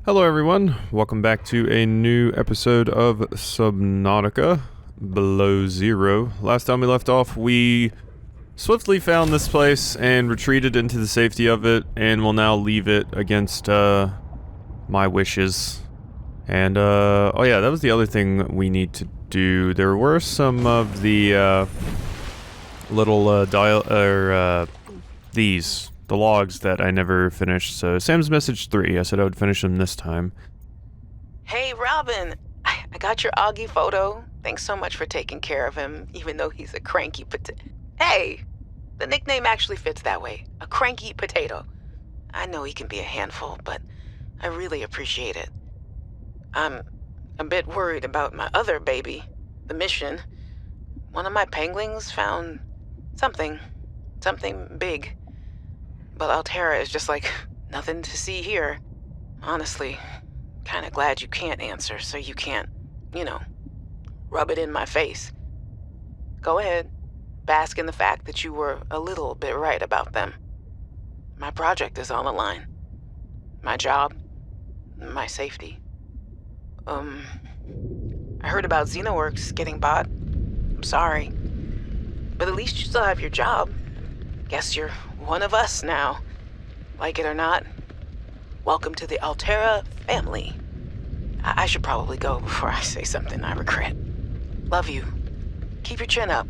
Hello everyone, welcome back to a new episode of Subnautica Below Zero. Last time we left off, we swiftly found this place and retreated into the safety of it, and will now leave it against my wishes. And oh yeah, that was the other thing we need to do. There were some of the little the logs that I never finished. So Sam's message 3, I said I would finish them this time. Hey, Robin. I got your Augie photo. Thanks so much for taking care of him, even though he's a cranky potato. Hey, the nickname actually fits that way. A cranky potato. I know he can be a handful, but I really appreciate it. I'm a bit worried about my other baby, the mission. One of my penguins found something big. But Altera is just like, nothing to see here. Honestly, kinda glad you can't answer, so you can't, rub it in my face. Go ahead, bask in the fact that you were a little bit right about them. My project is on the line. My job, my safety. I heard about Xenoworks getting bought. I'm sorry. But at least you still have your job. Guess you're one of us now. Like it or not, welcome to the Altera family. I should probably go before I say something I regret. Love you. Keep your chin up.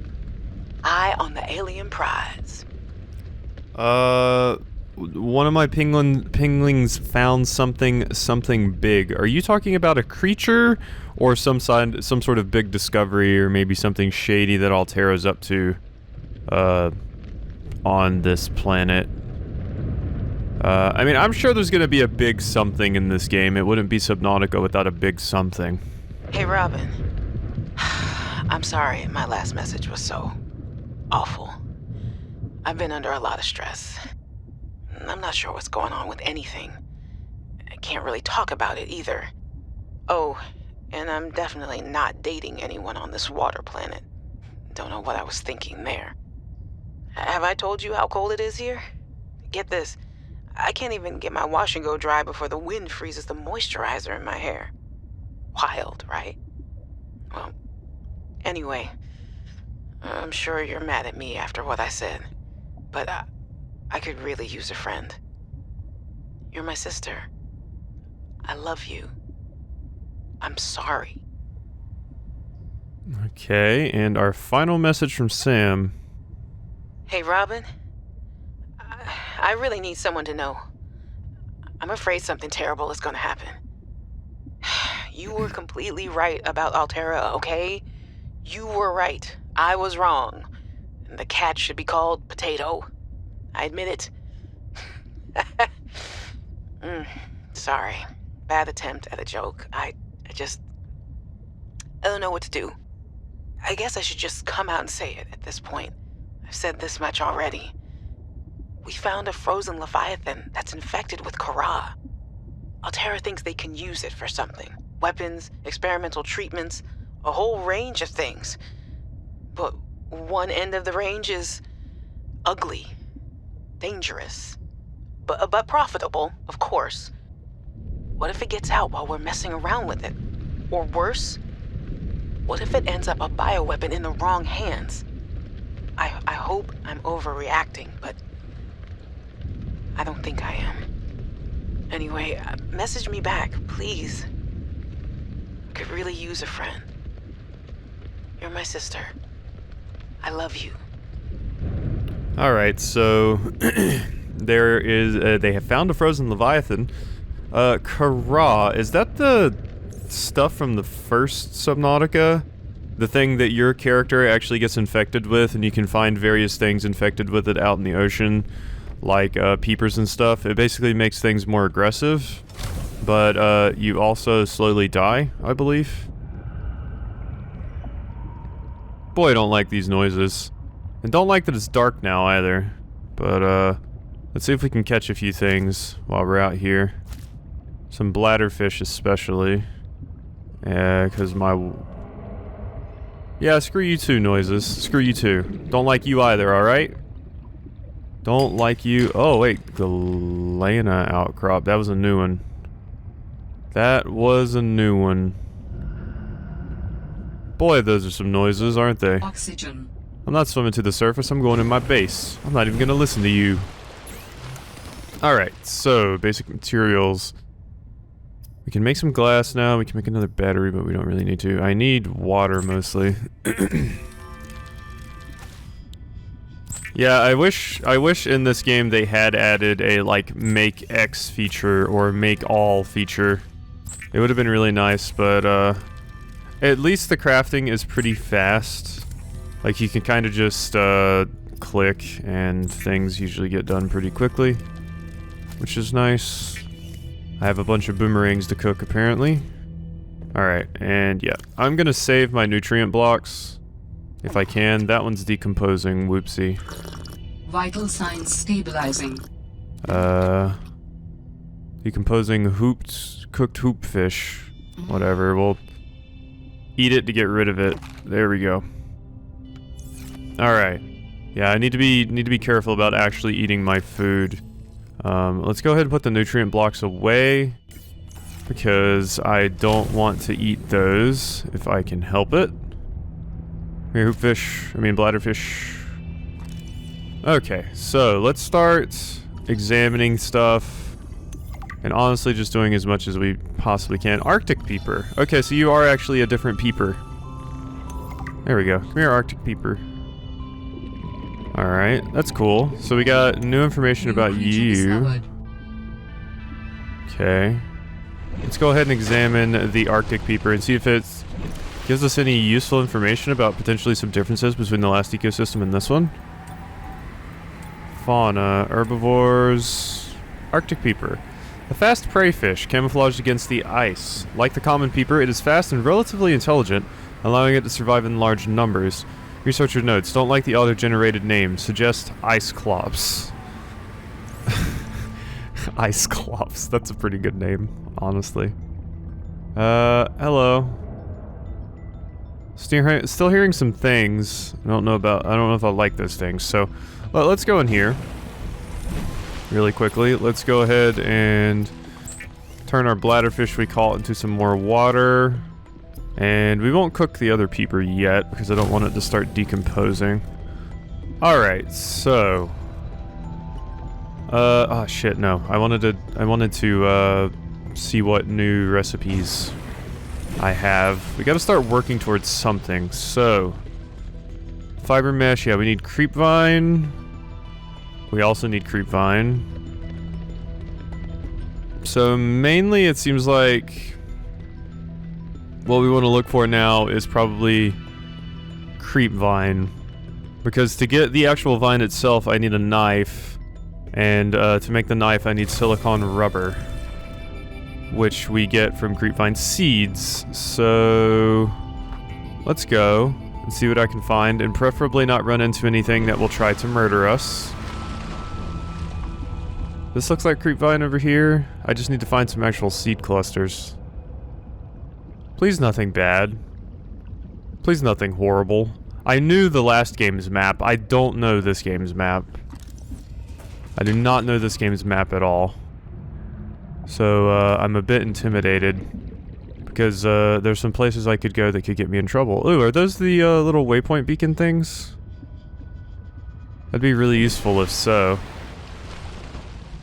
Eye on the alien prize. One of my penguins found something big. Are you talking about a creature or some sort of big discovery, or maybe something shady that Altera's up to on this planet? I mean, I'm sure there's gonna be a big something in this game. It wouldn't be Subnautica without a big something. Hey, Robin. I'm sorry my last message was so awful. I've been under a lot of stress. I'm not sure what's going on with anything. I can't really talk about it either. Oh, and I'm definitely not dating anyone on this water planet. Don't know what I was thinking there. Have I told you how cold it is here? Get this. I can't even get my wash and go dry before the wind freezes the moisturizer in my hair. Wild, right? Well, anyway, I'm sure you're mad at me after what I said, but I could really use a friend. You're my sister. I love you. I'm sorry. Okay, and our final message from Sam. Hey, Robin. I really need someone to know. I'm afraid something terrible is gonna happen. You were completely right about Altera, okay? You were right. I was wrong. The cat should be called Potato. I admit it. Sorry. Bad attempt at a joke. I don't know what to do. I guess I should just come out and say it at this point. I've said this much already. We found a frozen leviathan that's infected with Kara. Altera thinks they can use it for something. Weapons, experimental treatments, a whole range of things. But one end of the range is ugly, dangerous, but profitable, of course. What if it gets out while we're messing around with it? Or worse, what if it ends up a bioweapon in the wrong hands? I hope I'm overreacting, but I don't think I am. Anyway, message me back, please. I could really use a friend. You're my sister. I love you. Alright, so there is, they have found a frozen leviathan. Kara, is that the stuff from the first Subnautica? The thing that your character actually gets infected with, and you can find various things infected with it out in the ocean, like peepers and stuff. It basically makes things more aggressive, but you also slowly die, I believe. Boy, I don't like these noises. And don't like that it's dark now either. But let's see if we can catch a few things while we're out here. Some bladderfish especially. Yeah, because my... Yeah, screw you too, noises. Screw you too. Don't like you either, alright? Don't like you. Oh, wait. Galena outcrop. That was a new one. That was a new one. Boy, those are some noises, aren't they? Oxygen. I'm not swimming to the surface, I'm going in my base. I'm not even gonna listen to you. Alright, so, basic materials. We can make some glass now, we can make another battery, but we don't really need to. I need water, mostly. Yeah, I wish in this game they had added a, like, make X feature, or make all feature. It would have been really nice, but, at least the crafting is pretty fast. Like, you can kind of just, click, and things usually get done pretty quickly. Which is nice. I have a bunch of boomerangs to cook, apparently. Alright, and yeah. I'm gonna save my nutrient blocks. If I can. That one's decomposing, whoopsie. Vital signs stabilizing. Decomposing cooked hoop fish. Whatever, we'll eat it to get rid of it. There we go. Alright. Yeah, I need to be careful about actually eating my food. Let's go ahead and put the nutrient blocks away, because I don't want to eat those if I can help it. Here, bladderfish. Okay, so let's start examining stuff, and honestly just doing as much as we possibly can. Arctic peeper. Okay, so you are actually a different peeper. There we go. Come here, Arctic peeper. Alright, that's cool. So we got new information about you. Okay. Let's go ahead and examine the Arctic peeper and see if it gives us any useful information about potentially some differences between the last ecosystem and this one. Fauna, herbivores, Arctic peeper. A fast prey fish, camouflaged against the ice. Like the common peeper, it is fast and relatively intelligent, allowing it to survive in large numbers. Researcher notes, don't like the auto-generated name. Suggest ice clops. Ice clops. That's a pretty good name, honestly. Hello. Still hearing some things. I don't know if I like those things, so let's go in here. Really quickly. Let's go ahead and turn our bladderfish, we call it, into some more water. And we won't cook the other peeper yet, because I don't want it to start decomposing. Alright, so... oh shit, no. I wanted to, see what new recipes I have. We gotta start working towards something, so... Fiber mesh, yeah, we need creep vine. We also need creep vine. So mainly it seems like... what we want to look for now is probably creep vine, because to get the actual vine itself I need a knife, and to make the knife I need silicone rubber, which we get from creep vine seeds. So let's go and see what I can find, and preferably not run into anything that will try to murder us. This looks like creep vine over here. I just need to find some actual seed clusters. Please nothing bad. Please nothing horrible. I knew the last game's map. I don't know this game's map. I do not know this game's map at all. So, I'm a bit intimidated. Because, there's some places I could go that could get me in trouble. Ooh, are those the, little waypoint beacon things? That'd be really useful if so.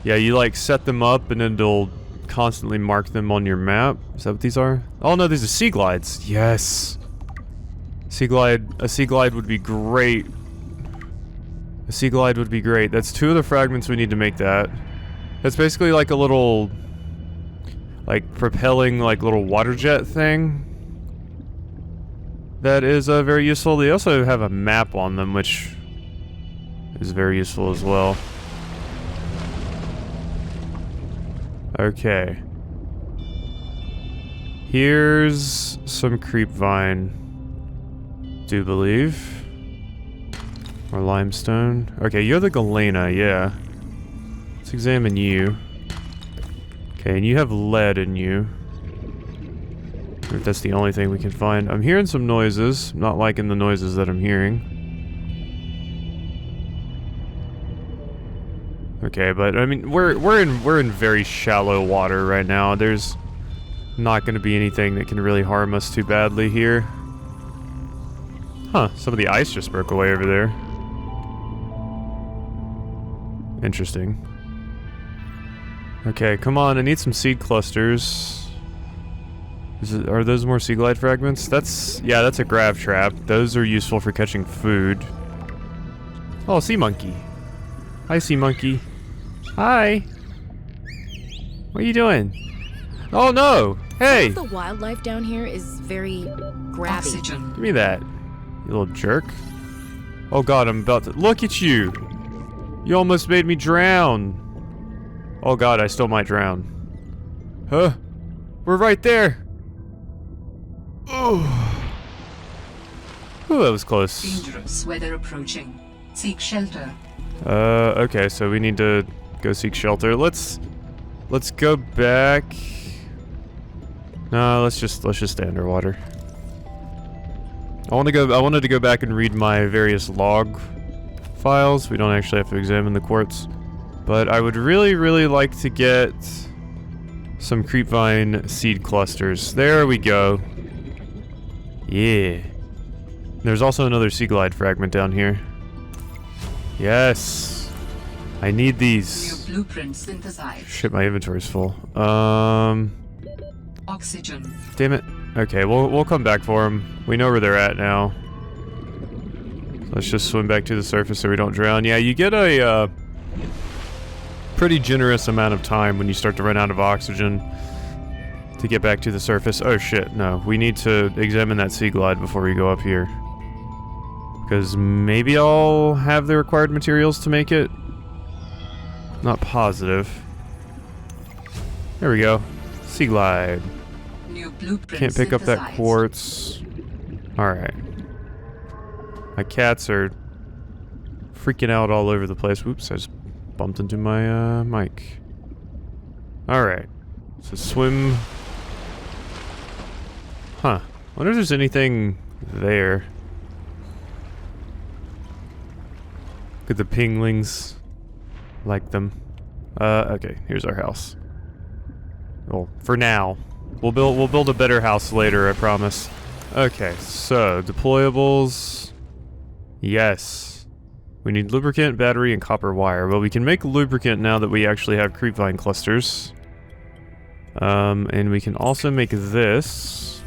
Yeah, you, like, set them up and then they'll constantly mark them on your map. Is that what these are? Oh no, these are Seaglides. Yes. A Seaglide would be great. A Seaglide would be great. That's 2 of the fragments we need to make that. That's basically like a little, like, propelling, like, little water jet thing. That is, very useful. They also have a map on them, which is very useful as well. Okay. Here's some creep vine. Do believe. Or limestone. Okay, you're the galena, yeah. Let's examine you. Okay, and you have lead in you. If that's the only thing we can find. I'm hearing some noises. I'm not liking the noises that I'm hearing. Okay, but I mean, we're in very shallow water right now. There's not going to be anything that can really harm us too badly here. Huh, some of the ice just broke away over there. Interesting. Okay, come on, I need some seed clusters. Are those more Seaglide fragments? Yeah, that's a grav trap. Those are useful for catching food. Oh, sea monkey. Hi, sea monkey. Hi. What are you doing? Oh no! Hey! The wildlife down here is very grabby. Oxygen. Give me that, you little jerk. Oh god, I'm about to... Look at you! You almost made me drown. Oh god, I still might drown. Huh? We're right there! Oh. Ooh, that was close. Dangerous weather approaching. Seek shelter. Okay, so we need to go seek shelter. Let's go back. No, let's just stay underwater. I wanted to go back and read my various log files. We don't actually have to examine the quartz. But I would really, really like to get some creepvine seed clusters. There we go. Yeah. There's also another Seaglide fragment down here. Yes. I need these. New blueprint synthesized. Shit, my inventory's full. Oxygen. Damn it. Okay, we'll come back for them. We know where they're at now. Let's just swim back to the surface so we don't drown. Yeah, you get a pretty generous amount of time when you start to run out of oxygen to get back to the surface. Oh shit, no. We need to examine that Seaglide before we go up here. Because maybe I'll have the required materials to make it. Not positive. There we go. Seaglide. New blueprint Can't pick up that synthesized. quartz. Alright. My cats are freaking out all over the place. Whoops, I just bumped into my mic. Alright. So swim. Huh. Wonder if there's anything there. Look at the pinglings. Like them. Okay, here's our house. Well, for now. We'll build a better house later, I promise. Okay, so deployables. Yes. We need lubricant, battery, and copper wire. Well, we can make lubricant now that we actually have creepvine clusters. And we can also make this,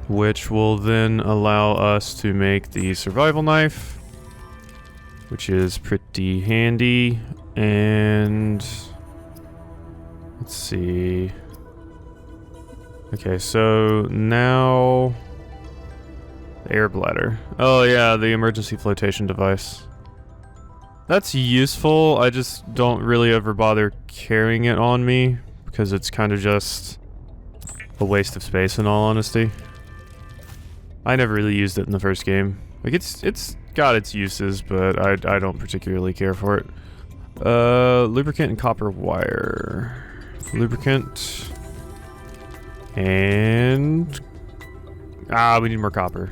which will then allow us to make the survival knife, which is pretty handy. And let's see. Okay, so now the air bladder. Oh yeah, the emergency flotation device. That's useful. I just don't really ever bother carrying it on me because it's kind of just a waste of space in all honesty. I never really used it in the first game. Like it's got its uses, but I don't particularly care for it. Lubricant and copper wire. Lubricant. And we need more copper.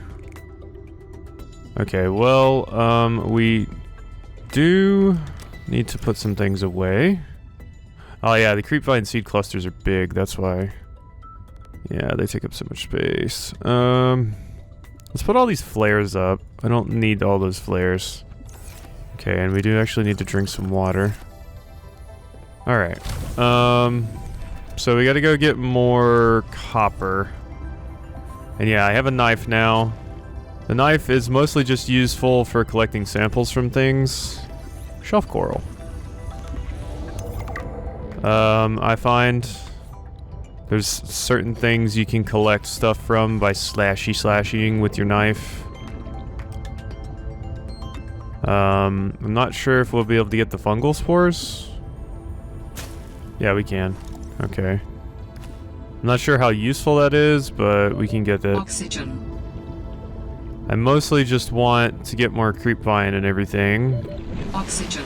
Okay, well, we do need to put some things away. Oh yeah, the creepvine seed clusters are big, that's why. Yeah, they take up so much space. Let's put all these flares up. I don't need all those flares. Okay, and we do actually need to drink some water. Alright. So we gotta go get more copper. And yeah, I have a knife now. The knife is mostly just useful for collecting samples from things. Shelf coral. I find there's certain things you can collect stuff from by slashing with your knife. I'm not sure if we'll be able to get the fungal spores. Yeah, we can. Okay. I'm not sure how useful that is, but we can get that. Oxygen. I mostly just want to get more creepvine and everything. Oxygen.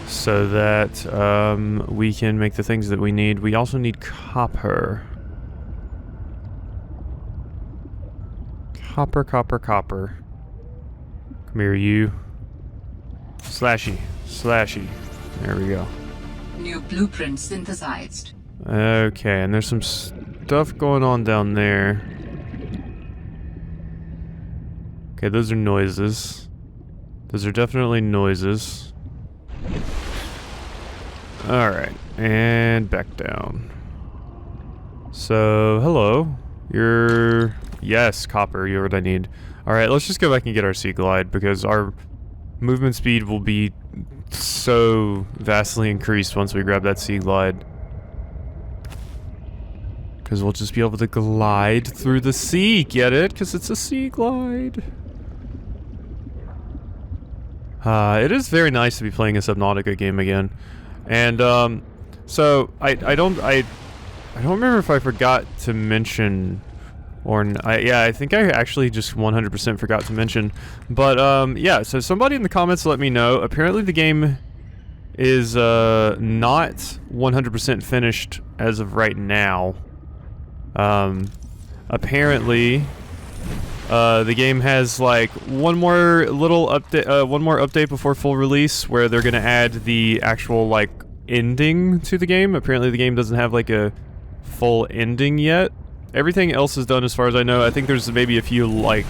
So that we can make the things that we need. We also need copper. Copper. Come here, you. Slashy. There we go. New blueprint synthesized. Okay, and there's some stuff going on down there. Okay, those are noises. Those are definitely noises. Alright, and back down. So, hello. You're... Yes, copper, you're what I need. Alright, let's just go back and get our Seaglide, because our movement speed will be so vastly increased once we grab that Seaglide. Because we'll just be able to glide through the sea, get it? Because it's a Seaglide. It is very nice to be playing a Subnautica game again. And, so, I don't remember if I forgot to mention, or, yeah, I think I actually just 100% forgot to mention. But, yeah, so somebody in the comments let me know. Apparently the game is, not 100% finished as of right now. Apparently, the game has like one more update before full release where they're gonna add the actual like ending to the game. Apparently the game doesn't have like a full ending yet. Everything else is done as far as I know. I think there's maybe a few like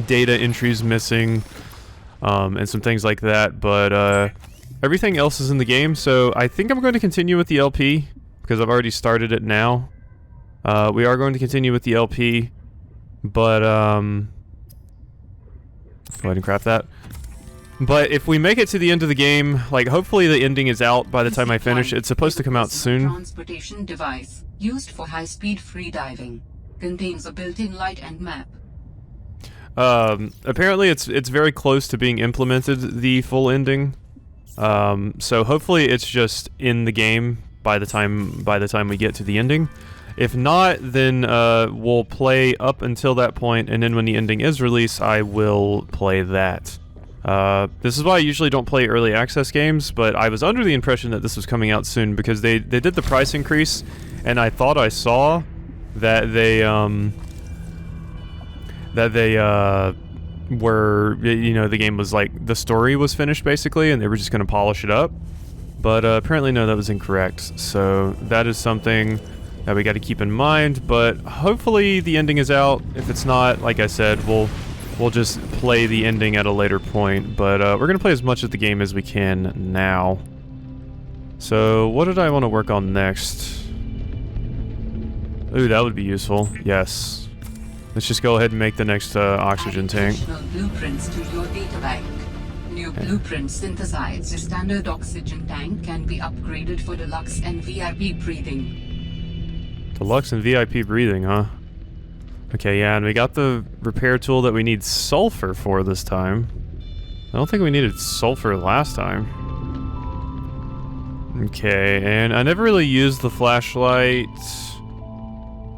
data entries missing, and some things like that, but everything else is in the game, so I think I'm going to continue with the LP because I've already started it now. We are going to continue with the LP, but, go ahead and craft that. But if we make it to the end of the game, like, hopefully the ending is out by the time I finish. It's supposed to come out soon. Transportation device used for high-speed free diving. Contains a built-in light and map. Apparently it's very close to being implemented, the full ending. So hopefully it's just in the game by the time we get to the ending. If not, then we'll play up until that point, and then when the ending is released, I will play that. This is why I usually don't play early access games, but I was under the impression that this was coming out soon because they did the price increase, and I thought I saw that they were, you know, the game was like, the story was finished basically, and they were just going to polish it up. But apparently no, that was incorrect. So that is something that we got to keep in mind, but hopefully the ending is out. If it's not, like I said, we'll just play the ending at a later point, but we're gonna play as much of the game as we can now. So what did I want to work on next? Ooh, that would be useful. Yes. Let's just go ahead and make the next oxygen tank. Additional blueprints to your data bank. New blueprints synthesized. The standard oxygen tank can be upgraded for deluxe and VIP breathing. Deluxe and VIP breathing, huh? Okay, yeah, and we got the repair tool that we need sulfur for this time. I don't think we needed sulfur last time. Okay, and I never really used the flashlight.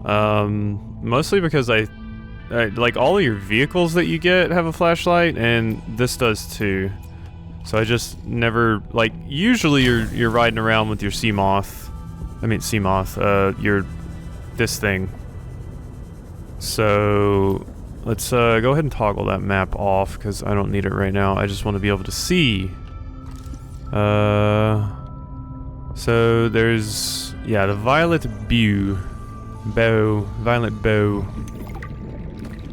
Mostly because I like all of your vehicles that you get have a flashlight, and this does too. So I just never, like, usually you're riding around with your this thing. So let's go ahead and toggle that map off because I don't need it right now. I just want to be able to see. So there's, yeah, the violet violet bow.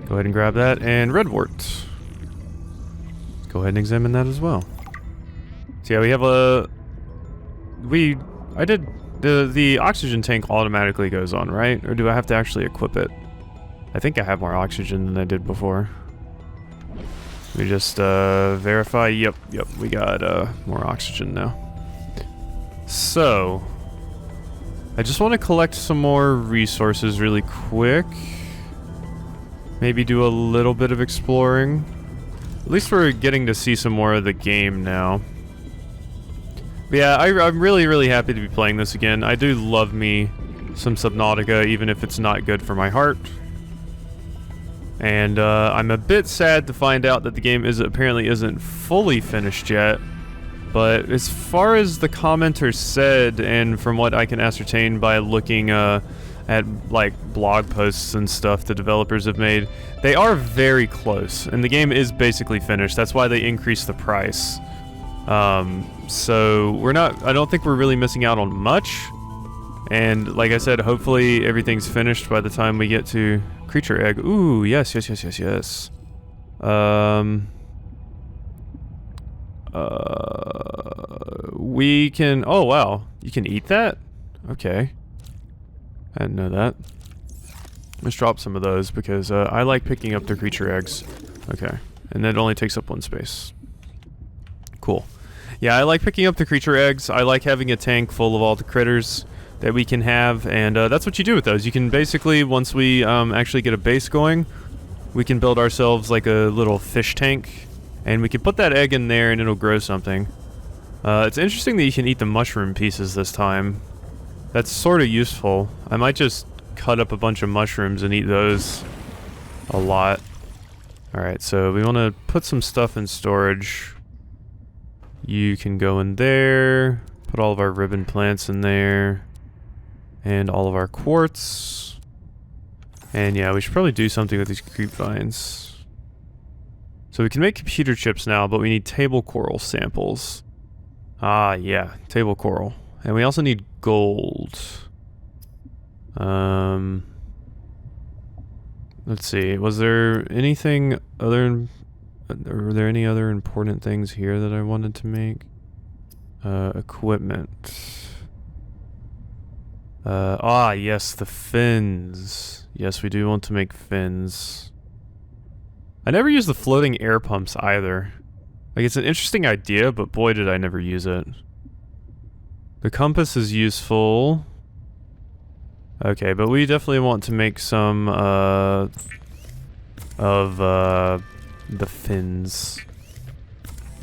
Go ahead and grab that, and redwort. Go ahead and examine that as well. So yeah, we have the oxygen tank automatically goes on, right? Or do I have to actually equip it? I think I have more oxygen than I did before. We just verify. Yep, we got more oxygen now. So I just want to collect some more resources really quick. Maybe do a little bit of exploring. At least we're getting to see some more of the game now. But yeah, I'm really, really happy to be playing this again. I do love me some Subnautica, even if it's not good for my heart. And I'm a bit sad to find out that the game apparently isn't fully finished yet. But as far as the commenters said, and from what I can ascertain by looking at like blog posts and stuff the developers have made, they are very close, and the game is basically finished. That's why they increased the price. So I don't think we're really missing out on much. And like I said, hopefully everything's finished by the time we get to creature egg. Ooh, yes. We can... Oh, wow. You can eat that? Okay. I didn't know that. Let's drop some of those because I like picking up the creature eggs. Okay. And that only takes up 1 space. Cool. Yeah, I like picking up the creature eggs. I like having a tank full of all the critters that we can have, and that's what you do with those. You can basically, once we actually get a base going, we can build ourselves like a little fish tank, and we can put that egg in there and it'll grow something. It's interesting that you can eat the mushroom pieces this time. That's sort of useful. I might just cut up a bunch of mushrooms and eat those a lot. Alright, so we want to put some stuff in storage. You can go in there, put all of our ribbon plants in there, and all of our quartz. And yeah, we should probably do something with these creep vines. So we can make computer chips now, but we need table coral samples. Ah, yeah, table coral. And we also need gold. Let's see, was there anything other... Were there any other important things here that I wanted to make? Equipment. Yes, the fins. Yes, we do want to make fins. I never use the floating air pumps either. Like, it's an interesting idea, but boy did I never use it. The compass is useful. Okay, but we definitely want to make some, the fins.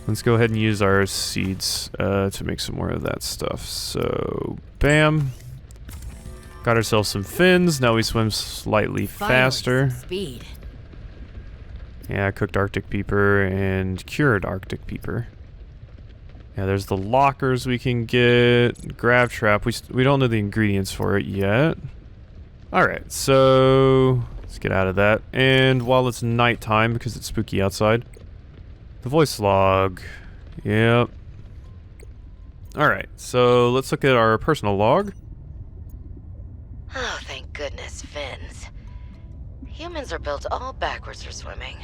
Let's go ahead and use our seeds to make some more of that stuff. So, bam. Got ourselves some fins. Now we swim slightly faster. Speed. Yeah, cooked Arctic peeper and cured Arctic peeper. Yeah, there's the lockers we can get. Grab trap. We don't know the ingredients for it yet. Alright, so let's get out of that. And while it's nighttime, because it's spooky outside, the voice log. Yep. Alright, so let's look at our personal log. Oh, thank goodness, fins. Humans are built all backwards for swimming.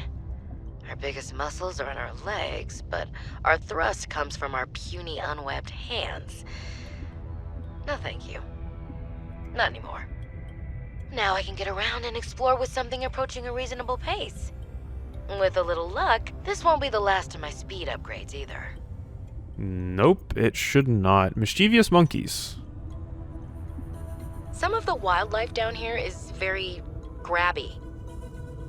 Our biggest muscles are in our legs, but our thrust comes from our puny, unwebbed hands. No thank you. Not anymore. Now I can get around and explore with something approaching a reasonable pace. With a little luck, this won't be the last of my speed upgrades either. Nope, it should not. Mischievous monkeys. Some of the wildlife down here is very grabby.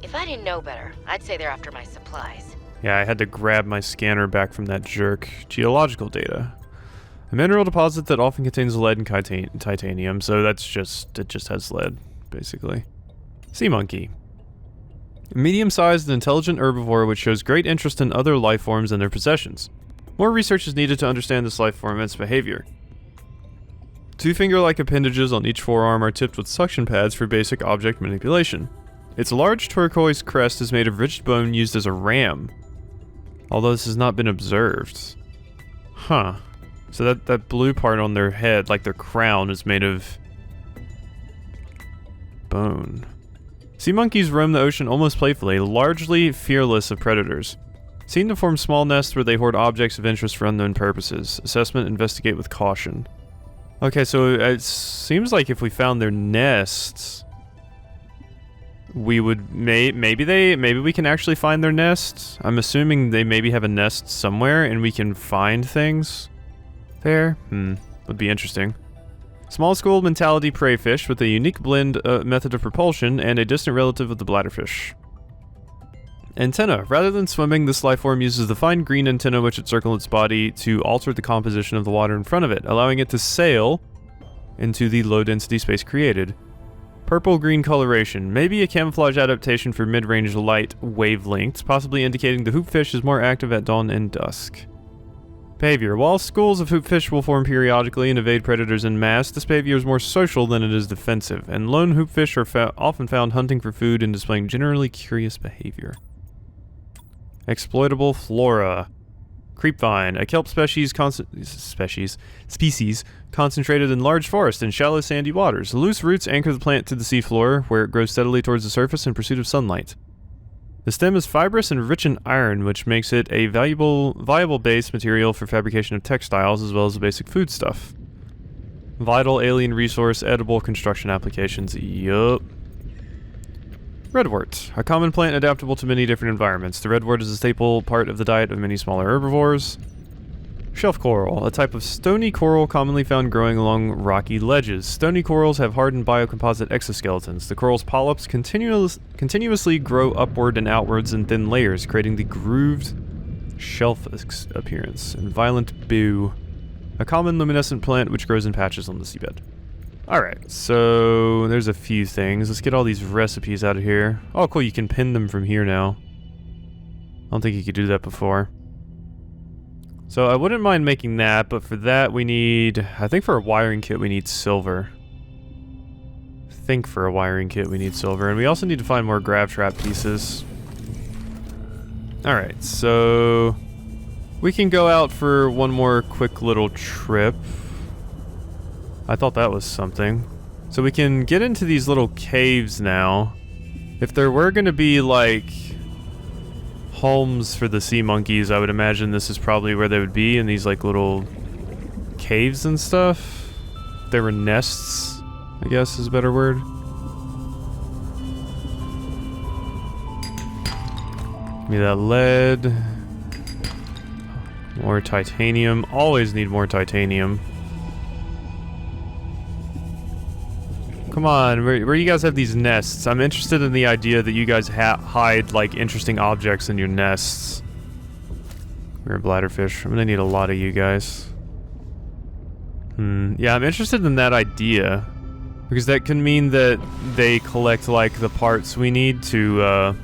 If I didn't know better, I'd say they're after my supplies. Yeah, I had to grab my scanner back from that jerk. Geological data. A mineral deposit that often contains lead and titanium, so it just has lead, basically. Sea monkey. A medium-sized and intelligent herbivore which shows great interest in other life forms and their possessions. More research is needed to understand this life form and its behavior. 2 finger-like appendages on each forearm are tipped with suction pads for basic object manipulation. Its large turquoise crest is made of rigid bone used as a ram, although this has not been observed. Huh. So that blue part on their head, like their crown, is made of bone. Sea monkeys roam the ocean almost playfully, largely fearless of predators. Seen to form small nests where they hoard objects of interest for unknown purposes. Assessment, investigate with caution. Okay, so it seems like if we found their nests, we would maybe we can actually find their nests. I'm assuming they maybe have a nest somewhere and we can find things there. Would be interesting. Small school mentality prey fish with a unique blend method of propulsion and a distant relative of the bladderfish. Antenna. Rather than swimming, this life form uses the fine green antenna which encircle its body to alter the composition of the water in front of it, allowing it to sail into the low-density space created. Purple-green coloration. Maybe a camouflage adaptation for mid-range light wavelengths, possibly indicating the hoopfish is more active at dawn and dusk. Behavior. While schools of hoopfish will form periodically and evade predators en masse, this behavior is more social than it is defensive, and lone hoopfish are often found hunting for food and displaying generally curious behavior. Exploitable flora. Creepvine, a kelp species concentrated in large forest and shallow sandy waters. Loose roots anchor the plant to the seafloor, where it grows steadily towards the surface in pursuit of sunlight. The stem is fibrous and rich in iron, which makes it a viable base material for fabrication of textiles as well as a basic foodstuff. Vital alien resource, edible construction applications. Yup. Redwort, a common plant adaptable to many different environments. The redwort is a staple part of the diet of many smaller herbivores. Shelf coral, a type of stony coral commonly found growing along rocky ledges. Stony corals have hardened biocomposite exoskeletons. The coral's polyps continuously grow upward and outwards in thin layers, creating the grooved shelf appearance. And violent boo, a common luminescent plant which grows in patches on the seabed. Alright, so there's a few things. Let's get all these recipes out of here. Oh, cool, you can pin them from here now. I don't think you could do that before. So I wouldn't mind making that, but for that we need... I think for a wiring kit we need silver. And we also need to find more grab trap pieces. Alright, so... we can go out for one more quick little trip. I thought that was something. So we can get into these little caves now. If there were going to be, like, homes for the sea monkeys, I would imagine this is probably where they would be, in these, like, little caves and stuff. There were nests, I guess is a better word. Give me that lead. More titanium. Always need more titanium. Come on, where you guys have these nests? I'm interested in the idea that you guys hide, like, interesting objects in your nests. We're bladderfish. I'm gonna need a lot of you guys. Yeah, I'm interested in that idea. Because that can mean that they collect, like, the parts we need to,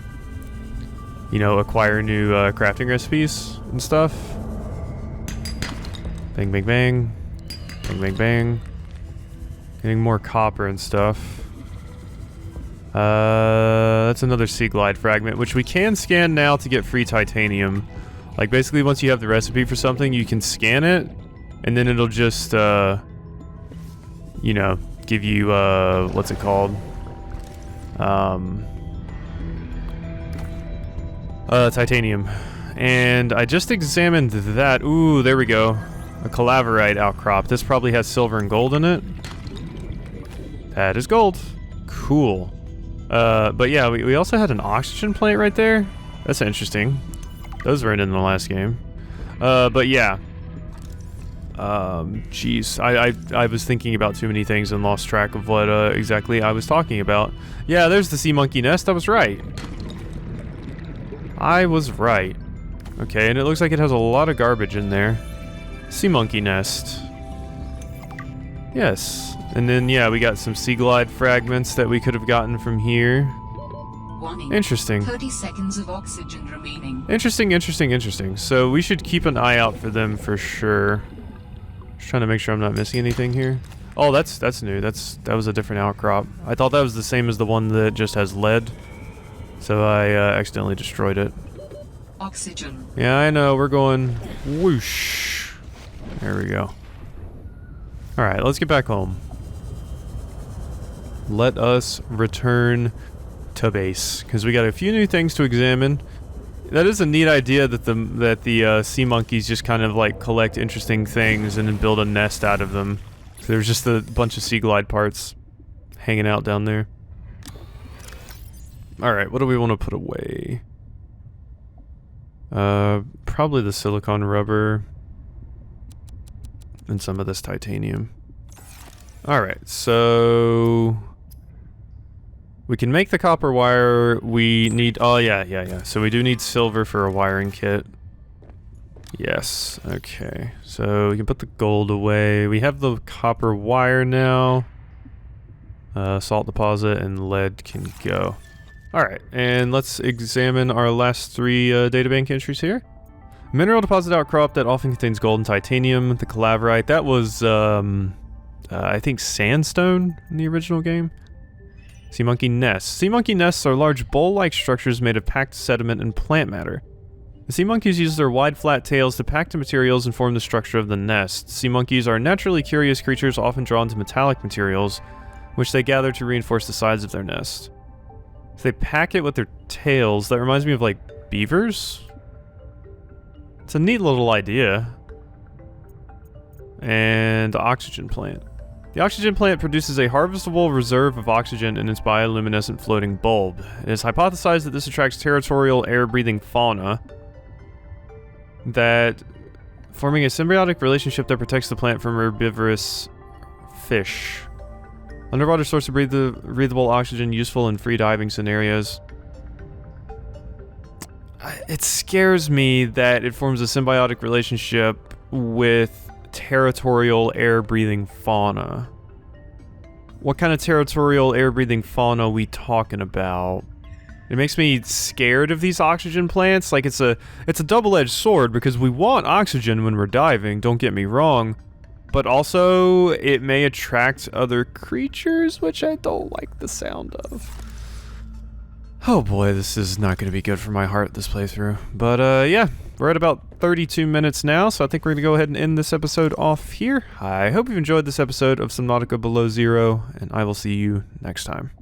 you know, acquire new, crafting recipes and stuff. Bang, bang, bang. Bang, bang, bang. Getting more copper and stuff. That's another Seaglide fragment, which we can scan now to get free titanium. Like, basically, once you have the recipe for something, you can scan it, and then it'll just, you know, give you, what's it called? Titanium. And I just examined that. Ooh, there we go. A calaverite outcrop. This probably has silver and gold in it. That is gold. Cool. But yeah, we also had an oxygen plant right there. That's interesting. Those weren't in the last game. But yeah. Jeez. I was thinking about too many things and lost track of what exactly I was talking about. Yeah, there's the sea monkey nest. I was right. Okay, and it looks like it has a lot of garbage in there. Sea monkey nest. Yes. And then, yeah, we got some Seaglide fragments that we could have gotten from here. Warning. Interesting. 30 seconds of oxygen remaining. Interesting. So we should keep an eye out for them for sure. Just trying to make sure I'm not missing anything here. Oh, that's new. That was a different outcrop. I thought that was the same as the one that just has lead. So I accidentally destroyed it. Oxygen. Yeah, I know. We're going whoosh. There we go. Alright, let's get back home. Let us return to base, because we got a few new things to examine. That is a neat idea that the sea monkeys just kind of like collect interesting things and then build a nest out of them. So there's just a bunch of Seaglide parts hanging out down there. Alright, what do we want to put away? Probably the silicone rubber and some of this titanium. Alright, so we can make the copper wire. We need, oh yeah. So we do need silver for a wiring kit. Yes, okay. So we can put the gold away. We have the copper wire now. Salt deposit and lead can go. Alright, and let's examine our last three databank entries here. Mineral deposit outcrop that often contains gold and titanium. The calaverite, that was, I think sandstone in the original game. Sea monkey nests. Sea monkey nests are large bowl-like structures made of packed sediment and plant matter. The sea monkeys use their wide, flat tails to pack the materials and form the structure of the nest. Sea monkeys are naturally curious creatures, often drawn to metallic materials, which they gather to reinforce the sides of their nest. If they pack it with their tails, that reminds me of, like, beavers? It's a neat little idea. And the oxygen plant. The oxygen plant produces a harvestable reserve of oxygen in its bioluminescent floating bulb. It is hypothesized that this attracts territorial air-breathing fauna, that forming a symbiotic relationship that protects the plant from herbivorous fish. Underwater source of breathable oxygen useful in free diving scenarios. It scares me that it forms a symbiotic relationship with territorial air-breathing fauna. What kind of territorial air-breathing fauna are we talking about? It makes me scared of these oxygen plants. Like, it's a double-edged sword, because we want oxygen when we're diving, don't get me wrong. But also, it may attract other creatures, which I don't like the sound of. Oh boy, this is not going to be good for my heart, this playthrough. But, yeah, we're at about 32 minutes now, so I think we're going to go ahead and end this episode off here. I hope you've enjoyed this episode of Subnautica Below Zero, and I will see you next time.